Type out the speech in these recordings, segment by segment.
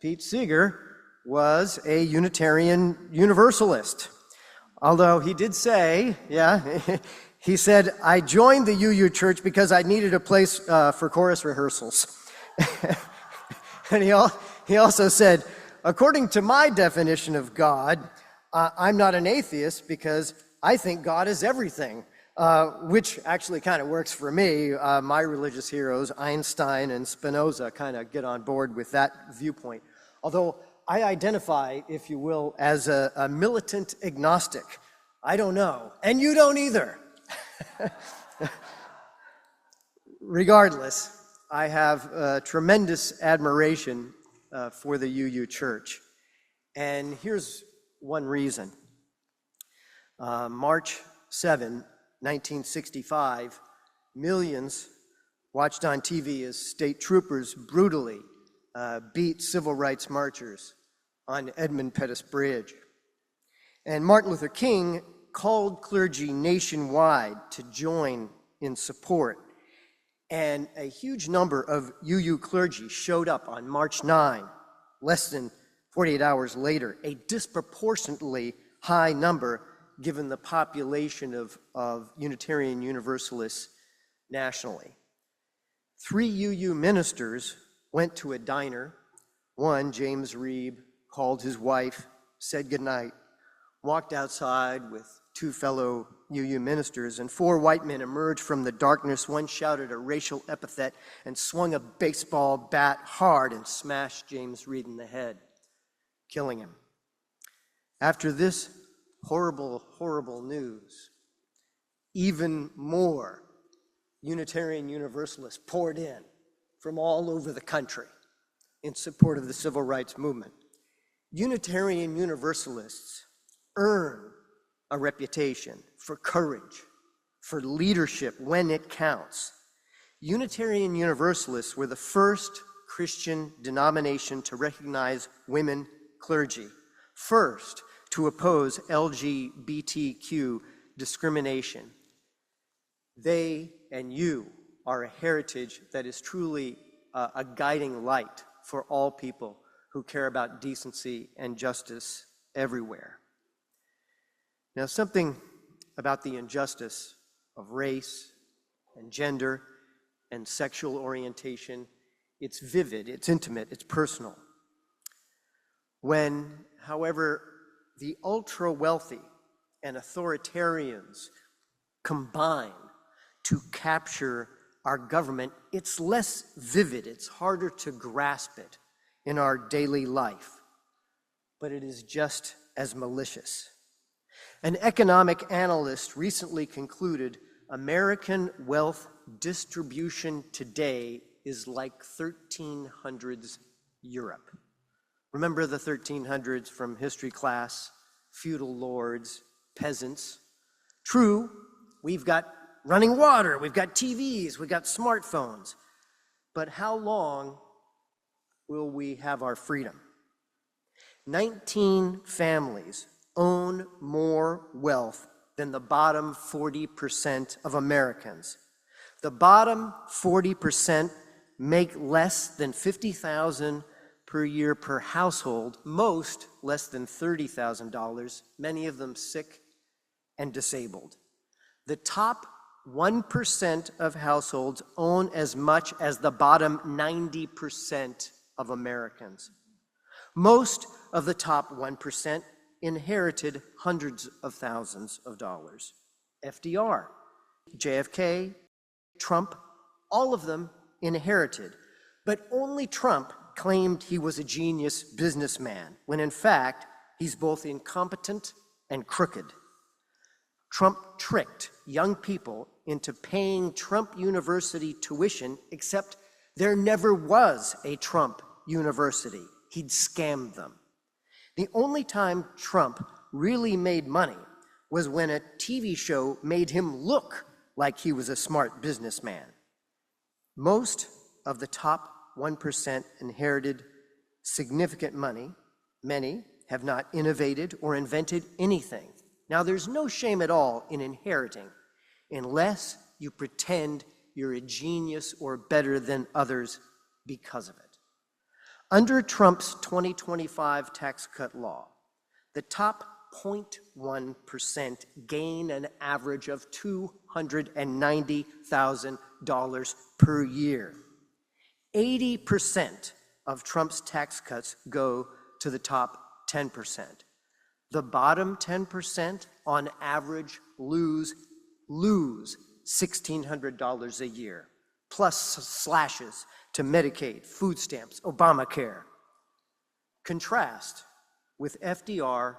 Pete Seeger was a Unitarian Universalist. Although he did say, he said, I joined the UU Church because I needed a place for chorus rehearsals. And he also said, according to my definition of God, I'm not an atheist because I think God is everything, which actually kind of works for me. My religious heroes, Einstein and Spinoza, kind of get on board with that viewpoint. Although I identify, if you will, as a militant agnostic. I don't know, and you don't either. Regardless, I have tremendous admiration for the UU Church. And here's one reason. March 7, 1965, millions watched on TV as state troopers brutally beat civil rights marchers on Edmund Pettus Bridge. And Martin Luther King called clergy nationwide to join in support. And a huge number of UU clergy showed up on March 9, less than 48 hours later, a disproportionately high number given the population of Unitarian Universalists nationally. 3 UU ministers went to a diner. One, James Reeb, called his wife, said goodnight, walked outside with 2 fellow UU ministers, and 4 white men emerged from the darkness. One shouted a racial epithet and swung a baseball bat hard and smashed James Reeb in the head, killing him. After this horrible, horrible news, even more Unitarian Universalists poured in from all over the country in support of the civil rights movement. Unitarian Universalists earn a reputation for courage, for leadership when it counts. Unitarian Universalists were the first Christian denomination to recognize women clergy, first to oppose LGBTQ discrimination. They and you are a heritage that is truly a guiding light for all people who care about decency and justice everywhere. Now, something about the injustice of race and gender and sexual orientation, it's vivid, it's intimate, it's personal. When, however, the ultra-wealthy and authoritarians combine to capture our government, it's less vivid, it's harder to grasp it in our daily life, but it is just as malicious. An economic analyst recently concluded American wealth distribution today is like 1300s Europe. Remember the 1300s from history class, feudal lords, peasants. True, we've got running water, we've got TVs, we've got smartphones, but how long will we have our freedom? 19 families own more wealth than the bottom 40% of Americans. The bottom 40% make less than $50,000 per year per household, most less than $30,000, many of them sick and disabled. The top 1% of households own as much as the bottom 90% of Americans. Most of the top 1% inherited hundreds of thousands of dollars. FDR, JFK, Trump, all of them inherited. But only Trump claimed he was a genius businessman, when in fact, he's both incompetent and crooked. Trump tricked young people into paying Trump University tuition, except there never was a Trump University. He'd scammed them. The only time Trump really made money was when a TV show made him look like he was a smart businessman. Most of the top 1% inherited significant money. Many have not innovated or invented anything. Now, there's no shame at all in inheriting, unless you pretend you're a genius or better than others because of it. Under Trump's 2025 tax cut law, the top 0.1% gain an average of $290,000 per year. 80% of Trump's tax cuts go to the top 10%. The bottom 10% on average lose $1,600 a year, plus slashes to Medicaid, food stamps, Obamacare. Contrast with FDR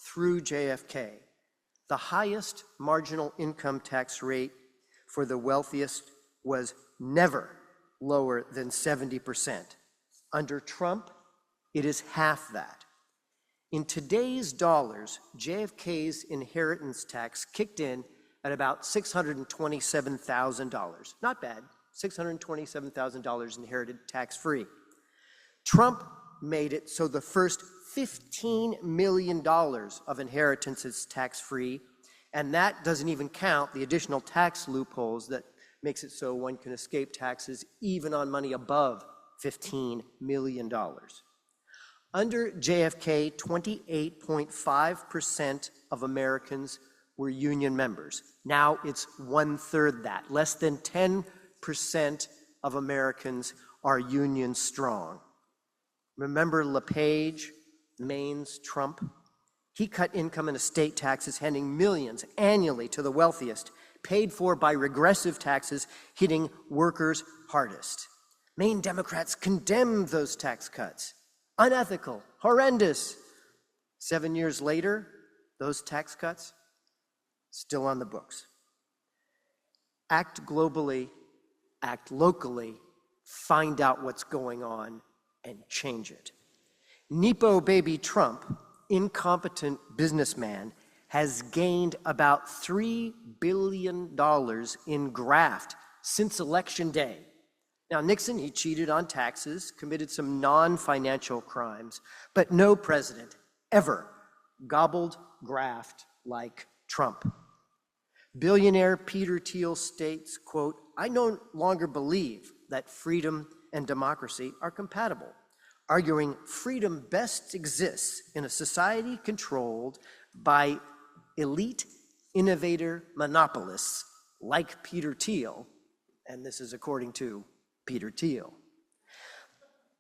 through JFK, the highest marginal income tax rate for the wealthiest was never lower than 70%. Under Trump, it is half that. In today's dollars, JFK's inheritance tax kicked in at about $627,000. Not bad, $627,000 inherited tax-free. Trump made it so the first $15 million of inheritance is tax-free, and that doesn't even count the additional tax loopholes that makes it so one can escape taxes even on money above $15 million. Under JFK, 28.5% of Americans were union members. Now it's 1/3 that. Less than 10% of Americans are union strong. Remember LePage, Maine's Trump? He cut income and estate taxes, handing millions annually to the wealthiest, paid for by regressive taxes hitting workers hardest. Maine Democrats condemned those tax cuts. Unethical, horrendous. 7 years later, those tax cuts still on the books. Act globally, act locally, find out what's going on and change it. Nepo baby Trump, incompetent businessman, has gained about $3 billion in graft since Election Day. Now, Nixon, he cheated on taxes, committed some non-financial crimes, but no president ever gobbled graft like Trump. Billionaire Peter Thiel states, quote, "I no longer believe that freedom and democracy are compatible," arguing freedom best exists in a society controlled by elite innovator monopolists like Peter Thiel, and this is according to Peter Thiel.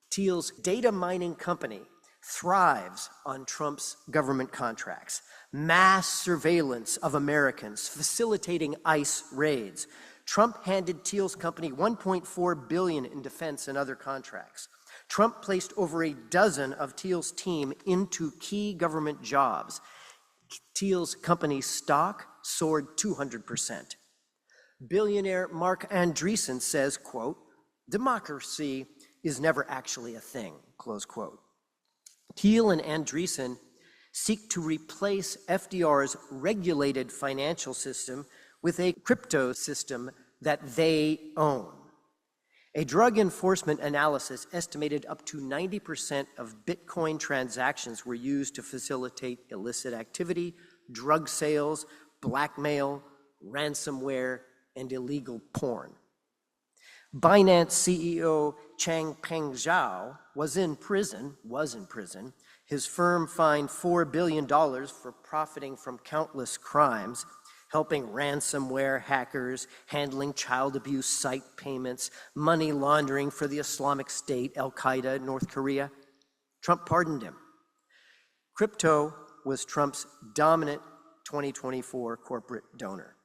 Thiel's data mining company thrives on Trump's government contracts, mass surveillance of Americans, facilitating ICE raids. Trump handed Thiel's company $1.4 billion in defense and other contracts. Trump placed over a dozen of Thiel's team into key government jobs. Thiel's company's stock soared 200%. Billionaire Mark Andreessen says, quote, "Democracy is never actually a thing," close quote. Thiel and Andreessen seek to replace FDR's regulated financial system with a crypto system that they own. A drug enforcement analysis estimated up to 90% of Bitcoin transactions were used to facilitate illicit activity, drug sales, blackmail, ransomware, and illegal porn. Binance CEO Changpeng Zhao was in prison. His firm fined $4 billion for profiting from countless crimes, helping ransomware hackers, handling child abuse site payments, money laundering for the Islamic State, Al-Qaeda, North Korea. Trump pardoned him. Crypto was Trump's dominant 2024 corporate donor.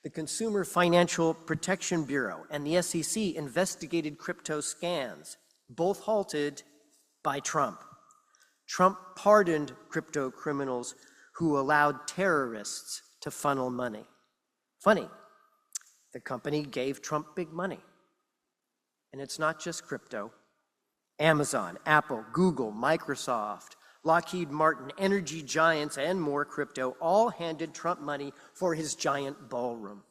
The Consumer Financial Protection Bureau and the SEC investigated crypto scams, both halted by Trump. Trump pardoned crypto criminals who allowed terrorists to funnel money. Funny, the company gave Trump big money. And it's not just crypto. Amazon, Apple, Google, Microsoft, Lockheed Martin, energy giants, and more crypto all handed Trump money for his giant ballroom.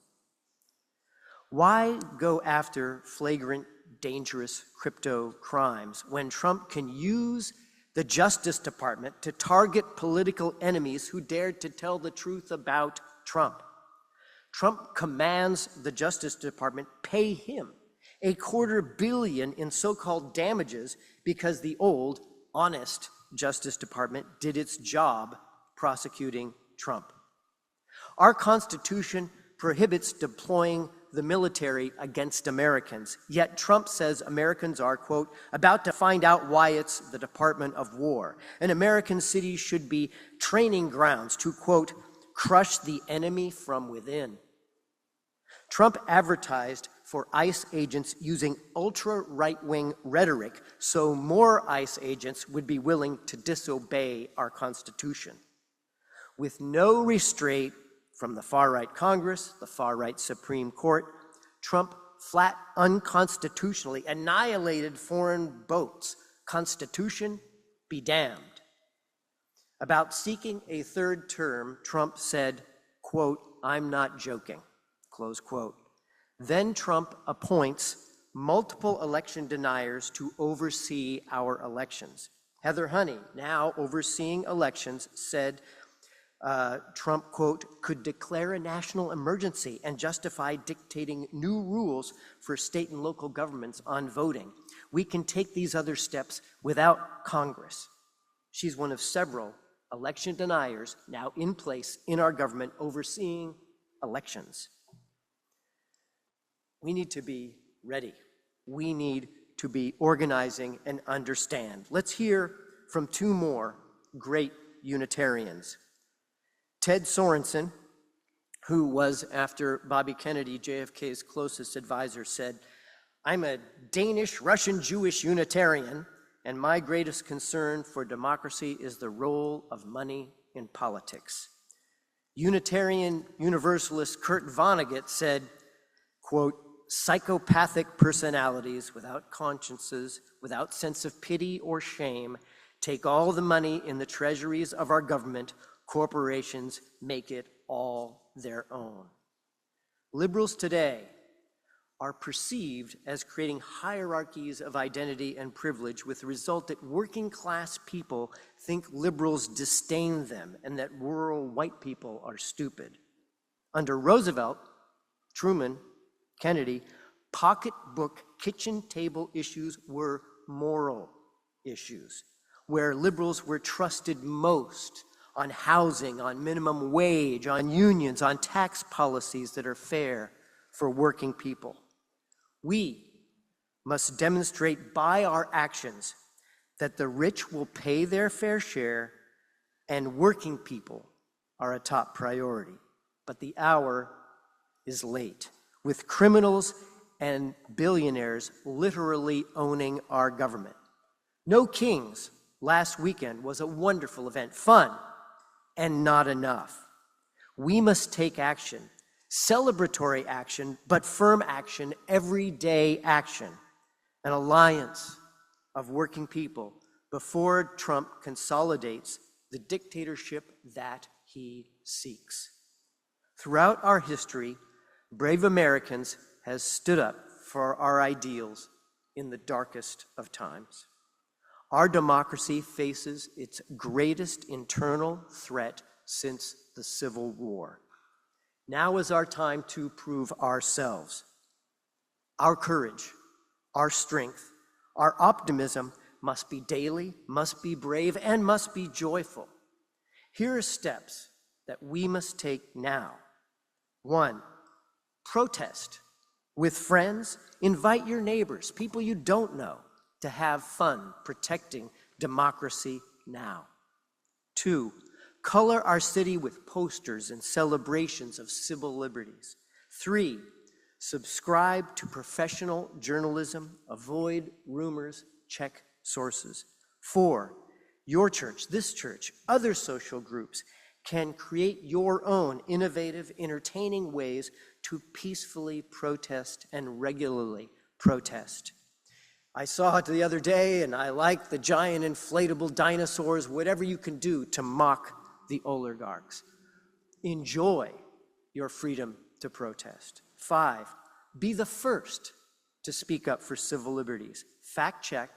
Why go after flagrant, dangerous crypto crimes when Trump can use the Justice Department to target political enemies who dared to tell the truth about Trump? Trump commands the Justice Department pay him $250 million in so-called damages because the old, honest Justice Department did its job prosecuting Trump. Our Constitution prohibits deploying the military against Americans, yet Trump says Americans are, quote, about to find out why it's the Department of War, and American cities should be training grounds to, quote, crush the enemy from within. Trump advertised for ICE agents using ultra-right-wing rhetoric so more ICE agents would be willing to disobey our Constitution. With no restraint from the far-right Congress, the far-right Supreme Court, Trump flat unconstitutionally annihilated foreign boats. Constitution be damned. About seeking a third term, Trump said, quote, I'm not joking, close quote. Then Trump appoints multiple election deniers to oversee our elections. Heather Honey, now overseeing elections, said Trump, quote, could declare a national emergency and justify dictating new rules for state and local governments on voting. We can take these other steps without Congress. She's one of several election deniers now in place in our government overseeing elections. We need to be ready. We need to be organizing and understand. Let's hear from two more great Unitarians. Ted Sorensen, who was, after Bobby Kennedy, JFK's closest advisor, said, I'm a Danish, Russian, Jewish Unitarian, and my greatest concern for democracy is the role of money in politics. Unitarian Universalist Kurt Vonnegut said, quote, psychopathic personalities without consciences, without sense of pity or shame, take all the money in the treasuries of our government. Corporations make it all their own. Liberals today are perceived as creating hierarchies of identity and privilege, with the result that working class people think liberals disdain them and that rural white people are stupid. Under Roosevelt, Truman, Kennedy, pocketbook kitchen table issues were moral issues, where liberals were trusted most on housing, on minimum wage, on unions, on tax policies that are fair for working people. We must demonstrate by our actions that the rich will pay their fair share and working people are a top priority. But the hour is late, with criminals and billionaires literally owning our government. No Kings last weekend was a wonderful event, fun, and not enough. We must take action, celebratory action, but firm action, everyday action, an alliance of working people before Trump consolidates the dictatorship that he seeks. Throughout our history, brave Americans has stood up for our ideals in the darkest of times. Our democracy faces its greatest internal threat since the Civil War. Now is our time to prove ourselves. Our courage, our strength, our optimism must be daily, must be brave, and must be joyful. Here are steps that we must take now. 1, protest with friends. Invite your neighbors, people you don't know, to have fun protecting democracy now. 2, color our city with posters and celebrations of civil liberties. 3, subscribe to professional journalism, avoid rumors, check sources. 4, your church, this church, other social groups can create your own innovative, entertaining ways to peacefully protest and regularly protest. I saw it the other day, and I like the giant inflatable dinosaurs, whatever you can do to mock the oligarchs. Enjoy your freedom to protest. 5, be the first to speak up for civil liberties. Fact check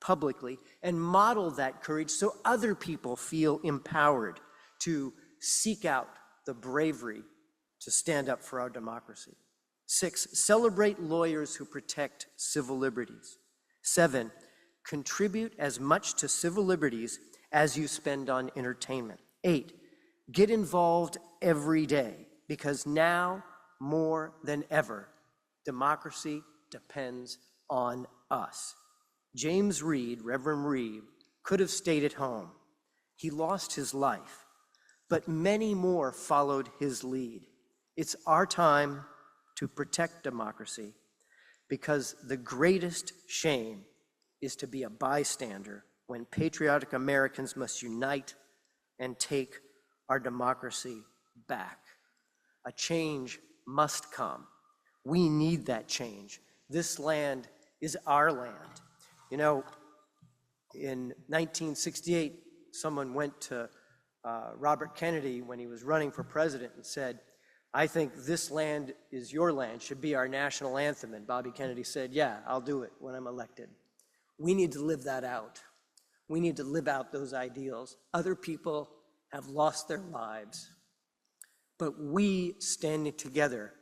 publicly and model that courage so other people feel empowered to seek out the bravery to stand up for our democracy. 6, celebrate lawyers who protect civil liberties. 7, contribute as much to civil liberties as you spend on entertainment. 8, get involved every day, because now, more than ever, democracy depends on us. James Reed, Reverend Reed, could have stayed at home. He lost his life, but many more followed his lead. It's our time to protect democracy, because the greatest shame is to be a bystander when patriotic Americans must unite and take our democracy back. A change must come. We need that change. This land is our land. You know, in 1968, someone went to Robert Kennedy when he was running for president and said, "I think this land is your land, should be our national anthem." And Bobby Kennedy said, "Yeah, I'll do it when I'm elected." We need to live that out. We need to live out those ideals. Other people have lost their lives, but we standing together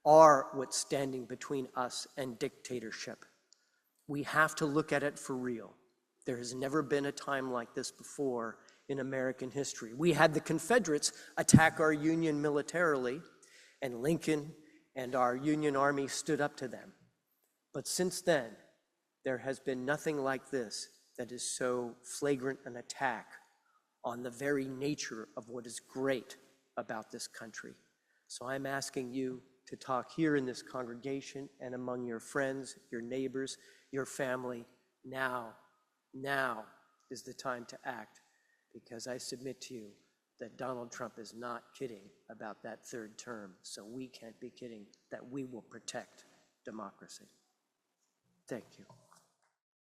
are what's standing between us and dictatorship. We have to look at it for real. There has never been a time like this before in American history. We had the Confederates attack our Union militarily, and Lincoln and our Union Army stood up to them. But since then, there has been nothing like this that is so flagrant an attack on the very nature of what is great about this country. So I'm asking you to talk here in this congregation and among your friends, your neighbors, your family. Now is the time to act, because I submit to you that Donald Trump is not kidding about that third term, so we can't be kidding that we will protect democracy. Thank you.